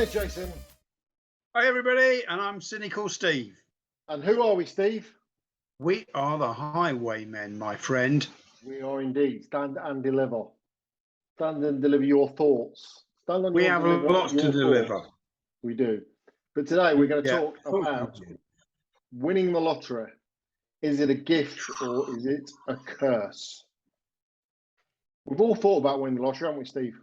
name's Jason. Hi everybody, and I'm Cynical Steve. And who are we, Steve? We are the Highwaymen, my friend. We are indeed. Stand and deliver. Stand and deliver your thoughts. Stand and We have lots to deliver. We do. But today we're going to talk of course about we do. winning the lottery. Is it a gift or is it a curse? We've all thought about winning the lottery, haven't we, Steve?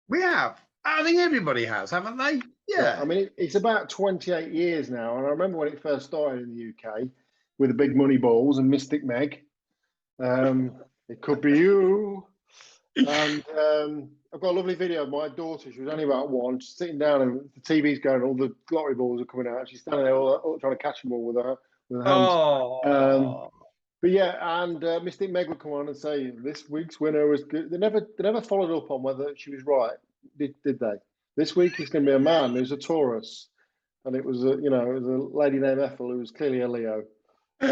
We have. I think everybody has, haven't they? Yeah. I mean, it's about 28 years now. And I remember when it first started in the UK with the big money balls and Mystic Meg. It could be you. And I've got a lovely video of my daughter. She was only about one, just sitting down, and the TV's going. All the lottery balls are coming out. She's standing there, all trying to catch them all with her hands. Oh. But yeah, and Mystic Meg would come on and say this week's winner was good. They never followed up on whether she was right. Did they? This week it's going to be a man who's a Taurus, and it was a lady named Ethel who was clearly a Leo. We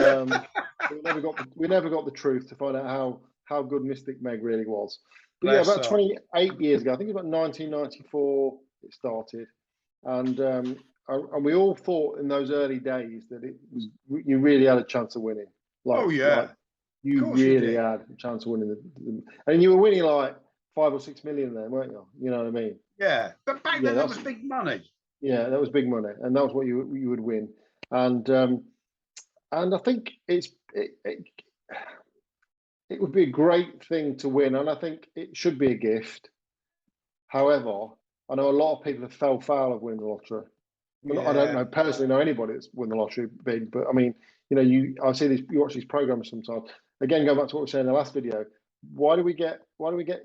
never got the truth to find out how good Mystic Meg really was. But yeah, about 28 years ago, I think it was about 1994 it started, and we all thought in those early days that you really had a chance of winning. You really had a chance of winning, and you were winning like 5 or 6 million then, weren't you? You know what I mean? Yeah, but back then that was big money. Yeah, that was big money, and that was what you would win, and I think it would be a great thing to win, and I think it should be a gift. However, I know a lot of people have fell foul of winning the lottery. Yeah. I don't personally know anybody that's won the lottery big, but I mean, I see these, you watch these programs sometimes. Again, going back to what we were saying in the last video, why do we get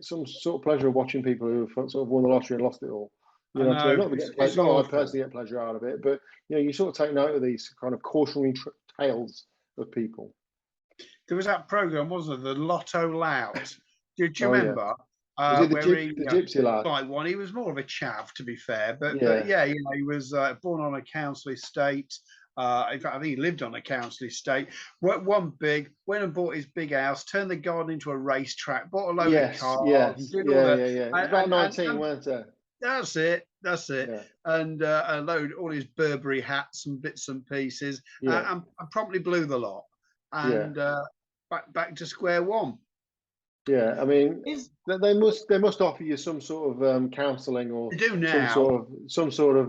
some sort of pleasure of watching people who have sort of won the lottery and lost it all? You know, I personally get pleasure out of it, but you sort of take note of these kind of cautionary tales of people. There was that program, wasn't there? The Lotto Loud. Do you remember? Yeah. Was it the Gypsy Lad? Like one, he was more of a chav, to be fair, but yeah, he was born on a council estate. In fact, I think he lived on a council estate. Won big, went and bought his big house, turned the garden into a racetrack, bought a load of cars. Yes, yeah. About 19, weren't it? That's it. Yeah. And all his Burberry hats and bits and pieces, and promptly blew the lot. And back to square one. Yeah, I mean, they must offer you some sort of counselling or they do now. some sort of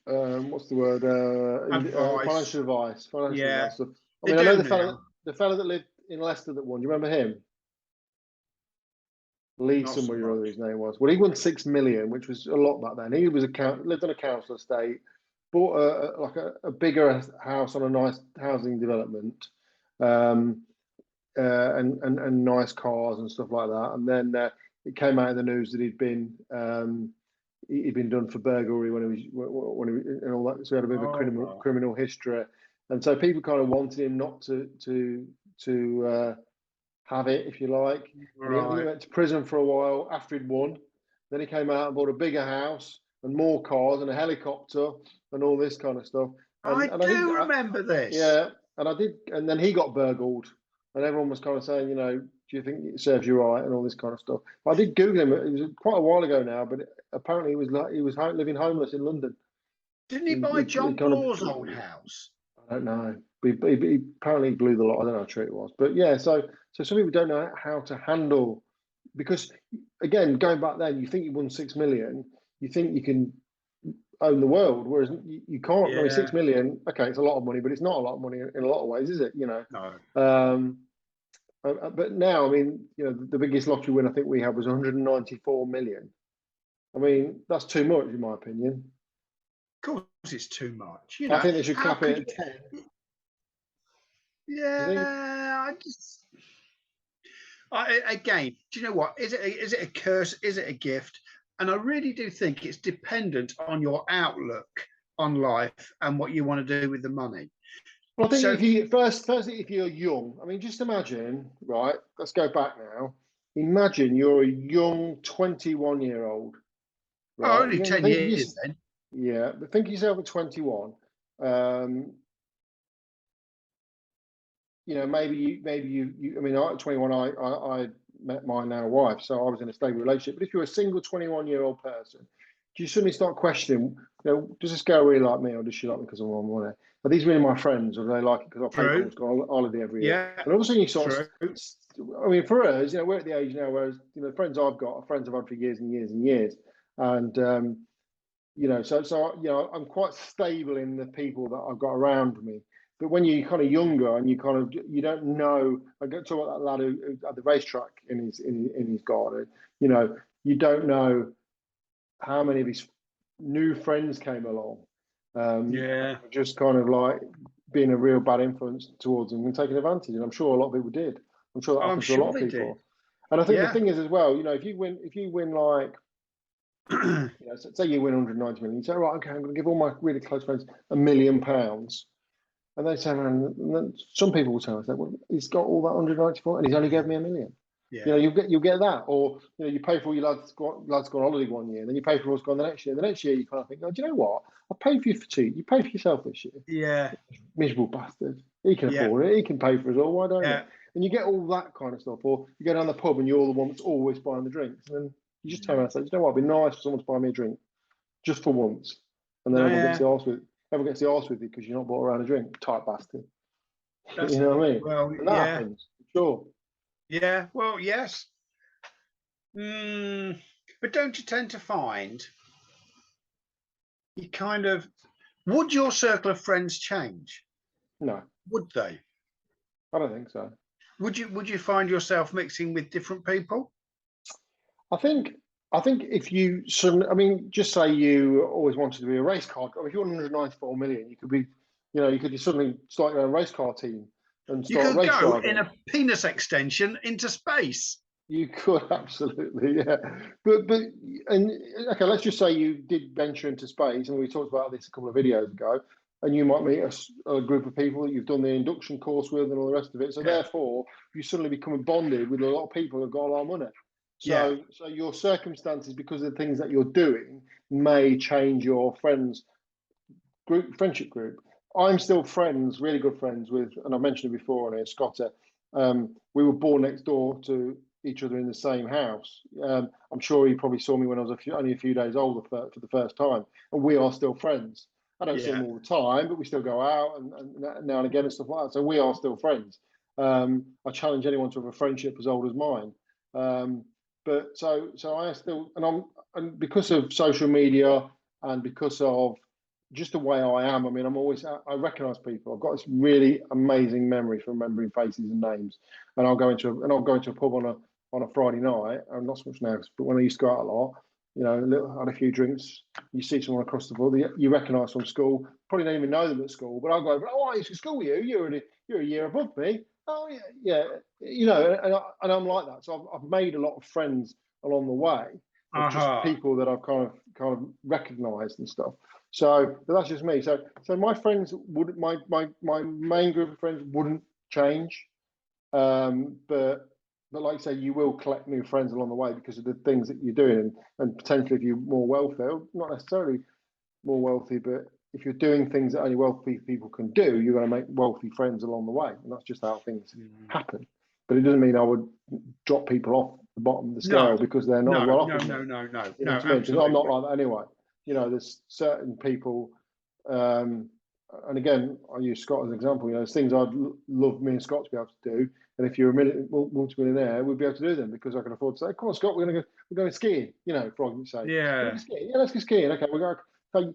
what's the word? Financial advice. Advice stuff. I mean, I know the fella that lived in Leicester that won. Do you remember him? Lee, somebody or other his name was. Well, he won 6 million, which was a lot back then. He was lived on a council estate, bought a bigger house on a nice housing development, and nice cars and stuff like that. And then it came out in the news that he'd been done for burglary when he and all that. So he had a bit of a criminal history, and so people kind of wanted him not to have it, if you like. Right. He went to prison for a while after he'd won. Then he came out and bought a bigger house and more cars and a helicopter and all this kind of stuff. I do remember this. Yeah, and then he got burgled, and everyone was kind of saying, do you think it serves you right and all this kind of stuff. I did Google him. It was quite a while ago now, but apparently he was living homeless in London. Didn't he buy John Blaw's old house? I don't know. He apparently blew the lot. I don't know how true it was, but yeah. So some people don't know how to handle, because again, going back then, you think you won 6 million, you think you can own the world, whereas you can't. I mean, 6 million. Okay, it's a lot of money, but it's not a lot of money in a lot of ways, is it? No. But now, I mean, the biggest lottery win I think we had was 194 million. I mean, that's too much in my opinion. Of course, it's too much. I think they should cap it at 10. Yeah, again, do you know what? Is it a curse? Is it a gift? And I really do think it's dependent on your outlook on life and what you want to do with the money. Well, I think if you firstly, if you're young, I mean, just imagine, right? Let's go back now. Imagine you're a young 21-year-old. Right? Oh, only 10 years then. Yeah, but think of yourself at 21. Maybe you. I mean, at 21, I met my now wife, so I was in a stable relationship. But if you're a single 21-year-old person, do you suddenly start questioning, does this girl really like me, or does she like me because I'm on money? Are these really my friends, or do they like it because I pay for them to go on holiday every year? Yeah. And all of a sudden you sort True. of, I mean, for us, we're at the age now where, the friends I've got are friends I've had for years and years and years. And, so I'm quite stable in the people that I've got around me. But when you're kind of younger and you don't know, I go talk about that lad who at the racetrack in his garden, you don't know how many of his new friends came along. Just kind of like being a real bad influence towards him and taking advantage. And I'm sure a lot of people did. I'm sure that happened to a lot of people. Did. And I think the thing is as well, if you win like, say you win 190 million, you say, right, okay, I'm going to give all my really close friends £1 million. And they say, man, some people will say, well, he's got all that 194 and he's only gave me £1 million. Yeah. You'll get that, or you pay for all your lads go on holiday one year, and then you pay for what's gone the next year. The next year you kind of think, oh, do you know what? I paid for you for 2. You paid for yourself this year. Yeah. Miserable bastard. He can afford it. He can pay for us all. Why don't he? And you get all that kind of stuff. Or you go down the pub and you're the one that's always buying the drinks, and then you just turn around and say, do you know what? It'd be nice for someone to buy me a drink just for once, and then everyone gets the arse with you because you're not bought around a drink. Tight bastard. You know what I mean? Well, and that happens. Sure. Yeah. Well, yes. But don't you tend to find you kind of, would your circle of friends change? No. Would they? I don't think so. Would you find yourself mixing with different people? I think if you just say you always wanted to be a race car. If you want 194 million, you could be, you could suddenly start your own race car team and start race driving. You could go in a penis extension into space. You could absolutely, yeah. But okay, let's just say you did venture into space, and we talked about this a couple of videos ago, and you might meet a group of people that you've done the induction course with and all the rest of it. So therefore, you suddenly become bonded with a lot of people who've got a lot of money. So your circumstances, because of the things that you're doing, may change your friendship group. I'm still friends, really good friends with, and I mentioned it before on here, Scotter. We were born next door to each other in the same house. I'm sure he probably saw me when I was only a few days older for the first time, and we are still friends. I don't see him all the time, but we still go out and now and again and stuff like that. So we are still friends. I challenge anyone to have a friendship as old as mine. But so I still, and because of social media and because of just the way I am, I recognise people. I've got this really amazing memory for remembering faces and names. And I'll go into a pub on a Friday night, and not so much now, but when I used to go out a lot, had a few drinks, you see someone across the board you recognise from school, probably don't even know them at school, but I'll go, oh, I used to school with you, you're a year above me. Oh yeah, and I'm like that. So I've made a lot of friends along the way, just people that I've kind of recognised and stuff. So but that's just me. So my friends wouldn't, my main group of friends wouldn't change, but like you say, you will collect new friends along the way because of the things that you're doing, and potentially if you're more wealthy, not necessarily more wealthy, but if you're doing things that only wealthy people can do, you're going to make wealthy friends along the way, and that's just how things happen. But it doesn't mean I would drop people off the bottom of the scale because they're not well off. No. Because I'm not like that anyway. There's certain people, and again, I use Scott as an example. There's things I'd love me and Scott to be able to do, and if you're a multi-millionaire, we'd be able to do them because I can afford to say, "Come on, Scott, we're going skiing." For argument's sake. Yeah. Let's go skiing. Okay, we're going.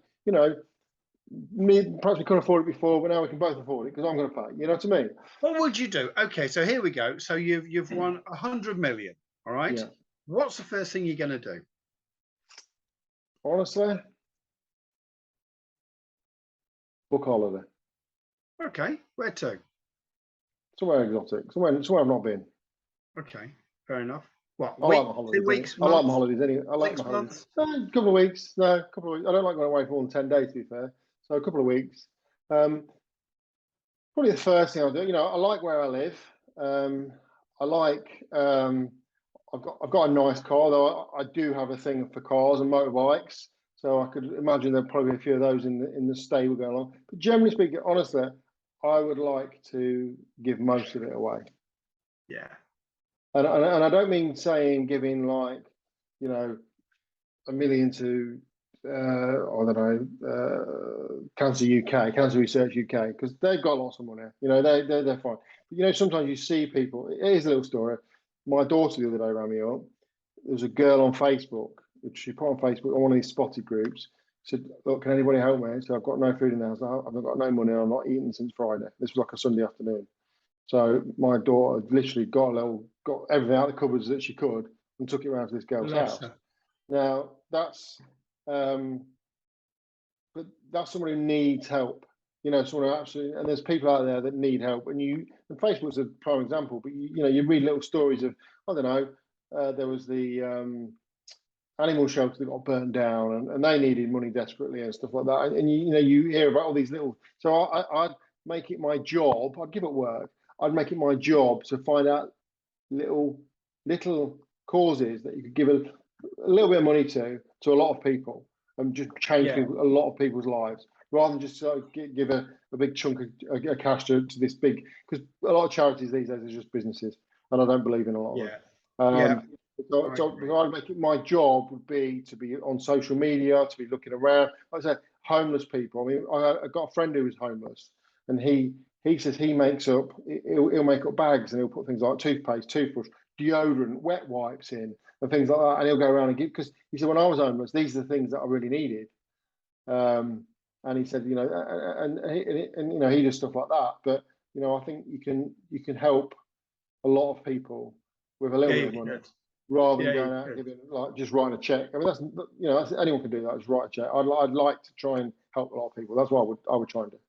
Perhaps we couldn't afford it before, but now we can both afford it because I'm going to pay. You know what I mean? What would you do? Okay, so here we go. So you've won 100 million. All right. Yeah. What's the first thing you're going to do? Honestly, book holiday. Okay, where to? Somewhere exotic. Somewhere I've not been. Okay, fair enough. What? I like my holidays. 2 weeks. I like my holidays anyway. I like 6 my holidays. months. A couple of weeks. No, a couple of weeks. I don't like going away for more than 10 days, to be fair. So a couple of weeks. Probably the first thing I'll do. I like where I live. I like. I've got a nice car, though. I do have a thing for cars and motorbikes. So I could imagine there'll probably be a few of those in the stable going on. But generally speaking, honestly, I would like to give most of it away. Yeah. and I don't mean saying giving like, you know, 1 million to I don't know, Cancer UK, Cancer Research UK, because they've got lots of money. You know, they're fine. But you know, sometimes you see people. Here's a little story. My daughter the other day rang me up. There was a girl on Facebook. She put on Facebook on one of these spotted groups. Said, "Look, can anybody help me?" So I've got no food in the house. I've got no money. I'm not eating since Friday. This was like a Sunday afternoon. So my daughter literally got everything out of the cupboards that she could and took it around to this girl's Bless house. her. Now but that's someone who needs help. You know, someone who absolutely, and there's people out there that need help. And Facebook's a prime example. But you know, you read little stories of, I don't know, there was the animal shelter that got burnt down, and they needed money desperately and stuff like that. And you know, you hear about all these little. So I'd make it my job. I'd give it work. I'd make it my job to find out little causes that you could give a little bit of money to a lot of people and just change a lot of people's lives, rather than just give a big chunk of cash to this big, because a lot of charities these days are just businesses, and I don't believe in a lot of them. So I'd make it my job would be to be on social media, to be looking around. Like I said, homeless people. I mean, I got a friend who was homeless, and he says he'll make up bags, and he'll put things like toothpaste, toothbrush, deodorant, wet wipes in, and things like that, and he'll go around and give, because he said when I was homeless, these are the things that I really needed. And he said, you know, and you know, he does stuff like that. But you know, I think you can help a lot of people with a little bit of money, rather than going out and giving, like, just writing a check. I mean, that's, you know, anyone can do that. Just write a check. I'd like to try and help a lot of people. That's what I would try and do.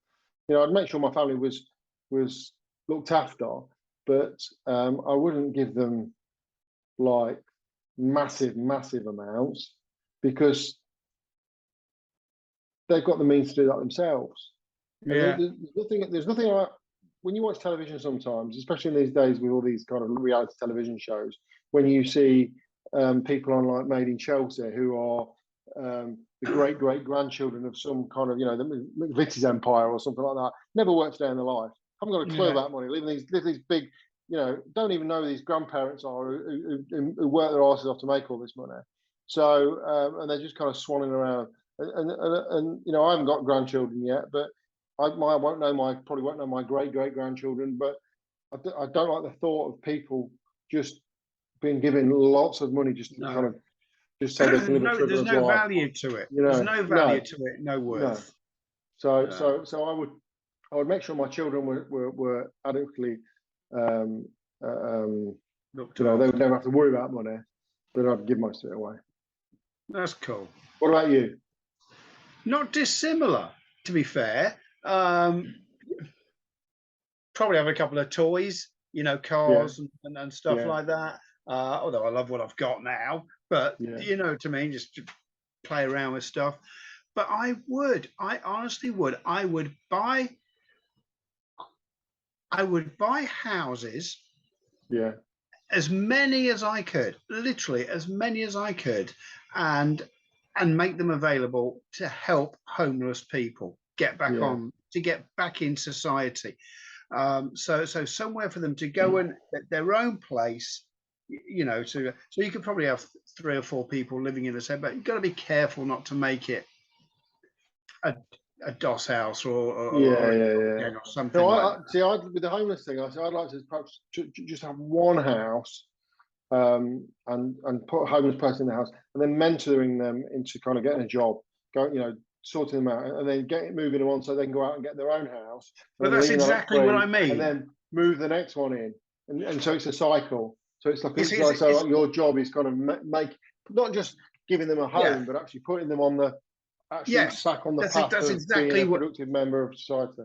You know, I'd make sure my family was looked after, but I wouldn't give them like massive amounts, because they've got the means to do that themselves. Yeah. There's nothing like, when you watch television sometimes, especially in these days with all these kind of reality television shows, when you see people on like Made in Chelsea who are the great grandchildren of some kind of, you know, the McVitie's empire or something like that, never worked a day in their life, haven't got a clue about money, live these big, you know, don't even know who these grandparents are who work their asses off to make all this money. So and they're just kind of swanning around, and you know, I haven't got grandchildren yet, but I probably won't know my great grandchildren. But I don't like the thought of people just being given lots of money just to kind of just so they can live a frivolous life. There's no value to it. You know, there's no value to it, no worth. No. So I would make sure my children were adequately you know, they would never have to worry about money, but I'd give most of it away. That's cool. What about you? Not dissimilar, to be fair. Probably have a couple of toys, you know, cars and stuff like that. Although I love what I've got now, but you know, to me, just to play around with stuff. But I honestly would. I would buy houses. Yeah. As many as I could, literally as many as I could, and make them available to help homeless people get back on, to get back in society. So somewhere for them to go and at their own place, you know, so you could probably have 3 or 4 people living in the same, but you've got to be careful not to make it a DOS house or something. No, with the homeless thing, I'd like to perhaps just have one house, and put a homeless person in the house, and then mentoring them into kind of getting a job, you know, sorting them out, and then moving them on so they can go out and get their own house. But that's exactly what I mean. And then move the next one in, and so it's a cycle. So it's like your job is kind of make, not just giving them a home, but actually putting them on the back on the path of being a productive member of society.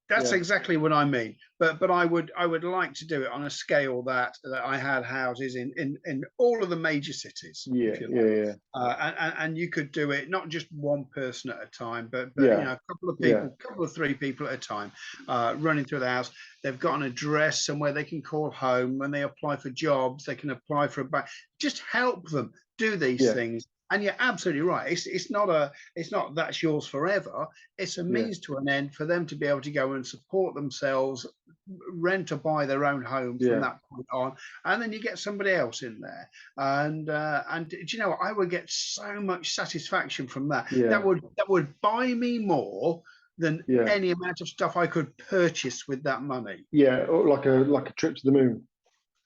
That's exactly what I mean. But I would like to do it on a scale that I had houses in all of the major cities. And you could do it not just one person at a time, but you know, a couple of people, couple of 3 people at a time, running through the house. They've got an address somewhere they can call home. When they apply for jobs, they can apply for a bank. Just help them do these things. And you're absolutely right. It's not that's yours forever. It's a means to an end for them to be able to go and support themselves, rent or buy their own home from that point on, and then you get somebody else in there, and do you know what? I would get so much satisfaction from that. That would buy me more than any amount of stuff I could purchase with that money. Yeah, or like a trip to the moon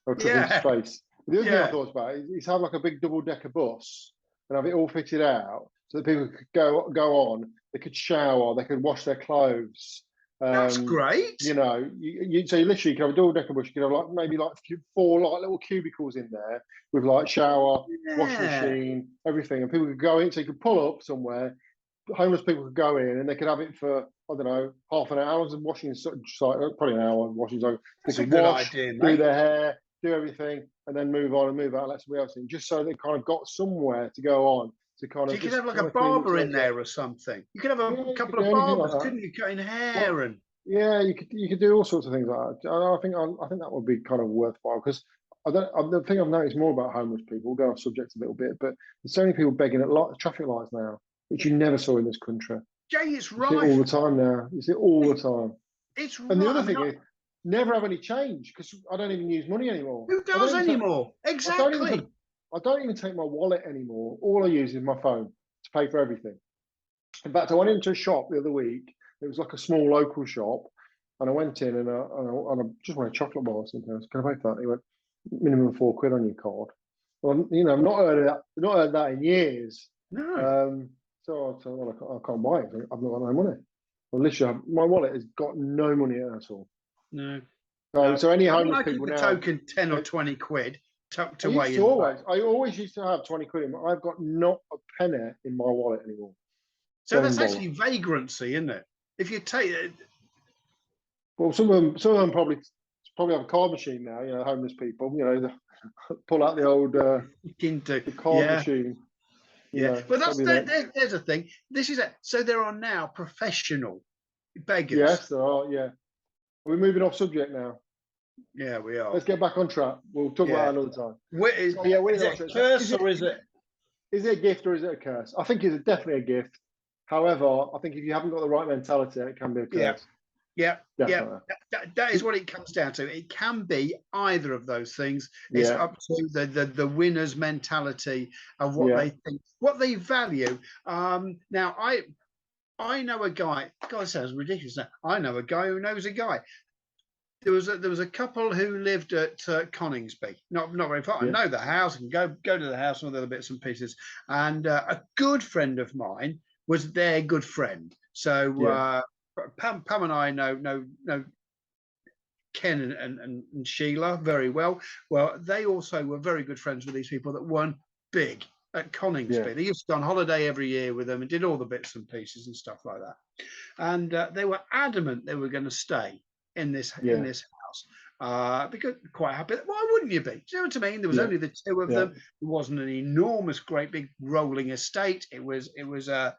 or a trip into space. The other thing I thought about is have like a big double-decker bus and have it all fitted out so that people could go on. They could shower, they could wash their clothes. That's great. You know, so you literally can have a double-decker bus. You can have like maybe like 4 like little cubicles in there with like shower, washing machine, everything, and people could go in. So you could pull up somewhere. Homeless people could go in and they could have it for, I don't know, half an hour of washing, probably an hour of washing. So they could wash, do their hair, do everything, and then move on and move out, let somebody else in, just so they kind of got somewhere to go on. To kind of, you could have like a barber in there or something. You could have a couple of barbers, couldn't you, cutting hair and. Yeah, you could do all sorts of things like that. I think that would be kind of worthwhile, because the thing I've noticed more about homeless people, we'll go off subject a little bit, but there's so many people begging at traffic lights now, which you never saw in this country. Jay, it's right. You see it all the time now. You see it all the time. It's and the other thing is, never have any change, because I don't even use money anymore. Who does anymore? Exactly. I don't even take my wallet anymore. All I use is my phone to pay for everything. In fact, I went into a shop the other week. It was like a small local shop, and I went in and I just wanted a chocolate bar or something. I said, "Can I pay for that?" He went, "Minimum £4 on your card." Well, you know, I've not heard that in years. No. So I said, "Well, I can't buy it. I've not got no money." Well, literally, my wallet has got no money at all. No. So any homeless people now, token 10 or 20 quid tucked away. I always used to have 20 quid in. I've got not a penny in my wallet anymore. So that's actually vagrancy, isn't it? If you take it. Well, some of them probably have a card machine now. You know, homeless people. You know, pull out the old the card machine. Yeah, but there's a thing. This is so there are now professional beggars. Yes, there are. Yeah, we're moving off subject now. Yeah, we are. Let's get back on track. We'll talk about that another time. Is it a curse or is it? Is it a gift or is it a curse? I think it's definitely a gift. However, I think if you haven't got the right mentality, it can be a curse. Yeah. That is what it comes down to. It can be either of those things. It's up to the winner's mentality of what they think, what they value. Now, I know a guy. God, it sounds ridiculous now. I know a guy who knows a guy. There was a couple who lived at Coningsby, not very far. I know the house and go to the house and all the other bits and pieces. And a good friend of mine was their good friend. So Pam and I know Ken and Sheila very well. Well, they also were very good friends with these people that won big at Coningsby. They used to go on holiday every year with them and did all the bits and pieces and stuff like that. And they were adamant they were going to stay in this house because quite happy. Why wouldn't you be? Do you know what I mean? There was only the two of them. It wasn't an enormous, great big rolling estate. It was a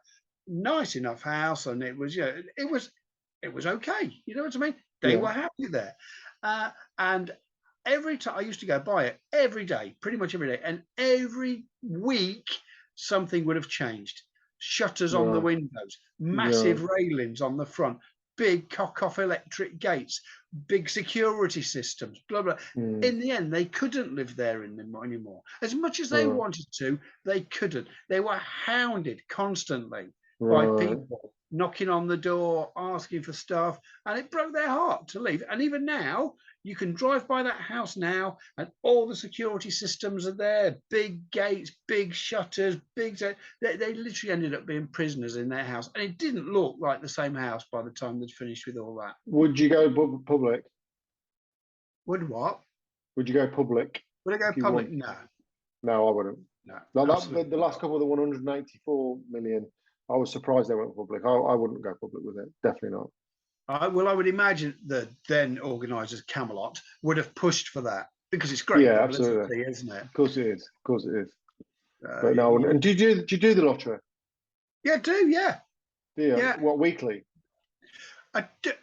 nice enough house, and it was it was okay. You know what I mean? They were happy there, and every time I used to go by it every day, pretty much every day, and every week something would have changed. Shutters on the windows, massive railings on the front, big cock-off electric gates, big security systems, blah, blah. In the end, they couldn't live there anymore. As much as they wanted to, they couldn't. They were hounded constantly by people knocking on the door, asking for stuff, and it broke their heart to leave. And even now, you can drive by that house now, and all the security systems are there, big gates, big shutters, big. They literally ended up being prisoners in their house, and it didn't look like the same house by the time they'd finished with all that. Would you go public? Would what? Would you go public? Would I go public? No. No, I wouldn't. No. Like the last couple of the 184 million, I was surprised they went public. I wouldn't go public with it. Definitely not. I would imagine the then organisers, Camelot, would have pushed for that because it's great publicity, absolutely, isn't it? Of course it is. Of course it is. But no, and do you do the lottery? Yeah, I do. Yeah. Yeah. What, weekly? I do.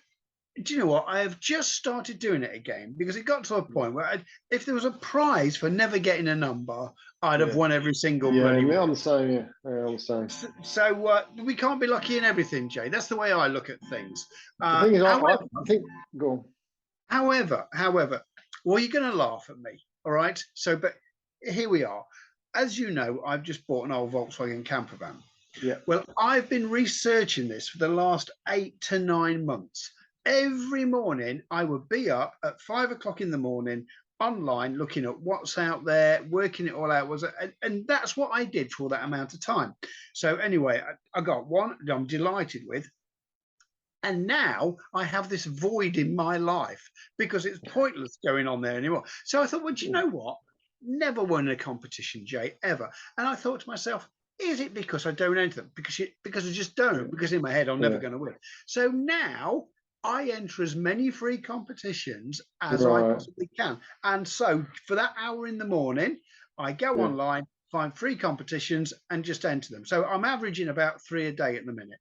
Do you know what? I have just started doing it again because it got to a point where if there was a prize for never getting a number, I'd have won every single money. Yeah, I'm the same. I'm the same. So we can't be lucky in everything, Jay. That's the way I look at things. The thing is, I think. Go on. However, well, you're going to laugh at me, all right? So, but here we are. As you know, I've just bought an old Volkswagen camper van. Yeah. Well, I've been researching this for the last 8 to 9 months. Every morning, I would be up at 5 o'clock in the morning, online, looking at what's out there, working it all out. And that's what I did for that amount of time. So anyway, I got one I'm delighted with. And now I have this void in my life because it's pointless going on there anymore. So I thought, well, do you know what? Never won a competition, Jay, ever. And I thought to myself, is it because I don't enter them? Because I just don't. Because in my head, I'm never going to win. So now I enter as many free competitions as I possibly can. And so for that hour in the morning, I go online, find free competitions, and just enter them. So I'm averaging about 3 a day at the minute.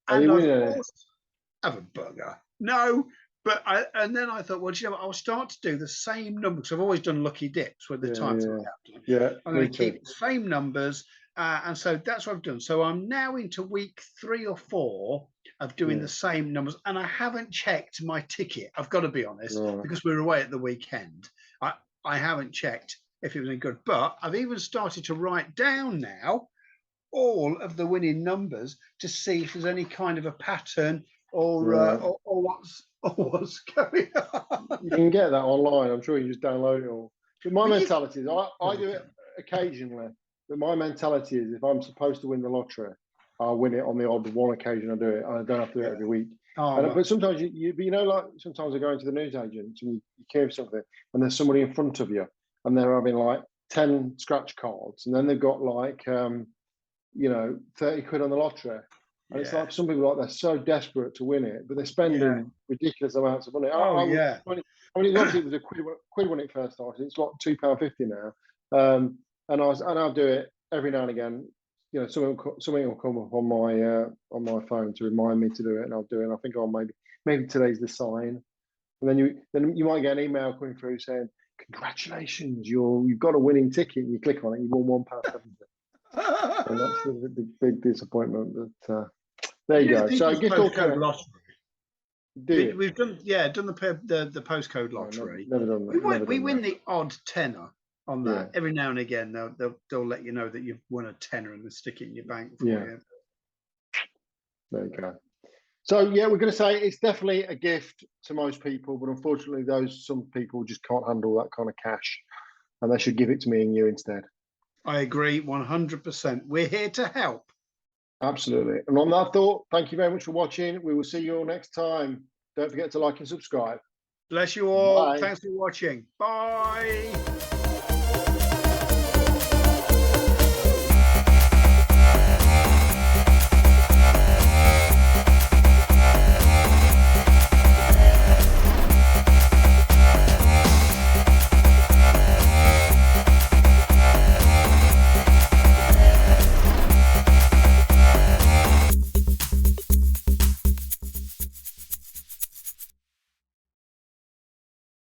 And I have a bugger. No. But and then I thought, well, you know what? I'll start to do the same numbers. I've always done lucky dips with the times I'm going to keep the same numbers. And so that's what I've done. So I'm now into week 3 or 4 of doing the same numbers. And I haven't checked my ticket. I've got to be honest, because we were away at the weekend. I haven't checked if it was any good. But I've even started to write down now all of the winning numbers to see if there's any kind of a pattern or what's going on. You can get that online. I'm sure you just download it all. But my mentality is I do it occasionally. But my mentality is if I'm supposed to win the lottery, I'll win it on the odd one occasion I do it. And I don't have to do it every week. But sometimes you know, like sometimes I go into the newsagent and you care for something and there's somebody in front of you and they're having like 10 scratch cards and then they've got like, 30 quid on the lottery. And it's like some people they're so desperate to win it, but they're spending ridiculous amounts of money. I mean, obviously it was a quid when it first started. It's like £2.50 now. And I'll do it every now and again. You know, something will come up on my phone to remind me to do it, and I'll do it. And I think, maybe today's the sign. And then you might get an email coming through saying, "Congratulations, you've got a winning ticket." And you click on it, you won £1.70. And that's the big disappointment. But there you go. So gift or lottery. We've done the postcode lottery. Never done that. We win the odd tenner on that every now and again. They'll let you know that you've won a tenner and they stick it in your bank for you. There you go. So we're going to say it's definitely a gift to most people, but unfortunately, some people just can't handle that kind of cash, and they should give it to me and you instead. I agree 100%. We're here to help. Absolutely. And on that thought, thank you very much for watching. We will see you all next time. Don't forget to like and subscribe. Bless you all. Bye. Thanks for watching. Bye.